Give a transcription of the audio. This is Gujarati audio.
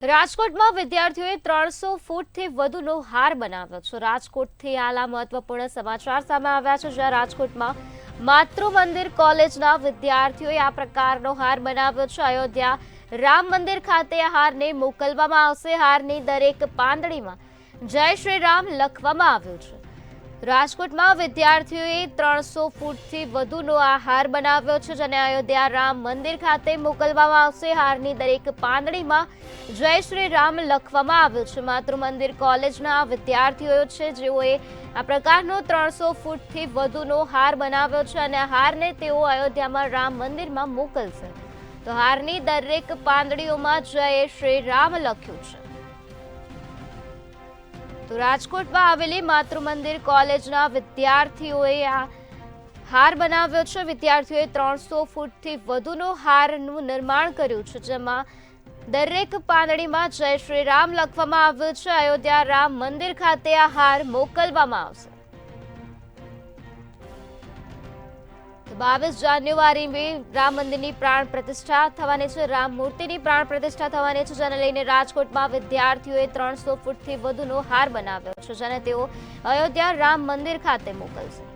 રાજકોટમાં વિદ્યાર્થીઓએ 300 ફૂટથી વધુનો હાર બનાવ્યો છે। રાજકોટથી હાલ મહત્વપૂર્ણ સમાચાર સામે આવ્યા છે, જ્યાં રાજકોટમાં માતૃમંદિર કોલેજના વિદ્યાર્થીઓએ આ પ્રકારનો હાર બનાવ્યો છે। અયોધ્યા રામ મંદિર ખાતે આ હારને મોકલવામાં આવશે। હારની દરેક પાંદડીમાં જય શ્રી રામ લખવામાં આવ્યું છે। રાજકોટમાં વિદ્યાર્થીઓએ 300 ફૂટથી વધુનો આ હાર બનાવ્યો છે, જેને અયોધ્યા રામ મંદિર ખાતે મોકલવામાં આવશે। હારની દરેક પાંદડીમાં જય શ્રી રામ લખવામાં આવ્યું છે। માતૃમંદિર કોલેજના વિદ્યાર્થીઓ છે, જેઓએ આ પ્રકારનો 300 ફૂટથી વધુનો હાર બનાવ્યો છે અને આ હારને તેઓ અયોધ્યામાં રામ મંદિરમાં મોકલશે। તો હારની દરેક પાંદડીઓમાં જય શ્રી રામ લખ્યું છે। તો રાજકોટમાં આવેલી માતૃમંદિર કોલેજના વિદ્યાર્થીઓએ આ હાર બનાવ્યો છે। વિદ્યાર્થીઓએ 300 ફૂટથી વધુનો હારનું નિર્માણ કર્યું છે, જેમાં દરેક પાંદડીમાં જય શ્રી રામ લખવામાં આવ્યું છે। અયોધ્યા રામ મંદિર ખાતે આ હાર મોકલવામાં આવશે। 22 જાન્યુઆરી રામ મંદિરની પ્રાણ પ્રતિષ્ઠા થવાની છે। રામ મૂર્તિની પ્રાણ પ્રતિષ્ઠા થવાની છે, જેને લઈને રાજકોટમાં વિદ્યાર્થીઓએ 300 ફૂટથી વધુનો હાર બનાવ્યો છે, જેને તેઓ અયોધ્યા રામ મંદિર ખાતે મોકલશે।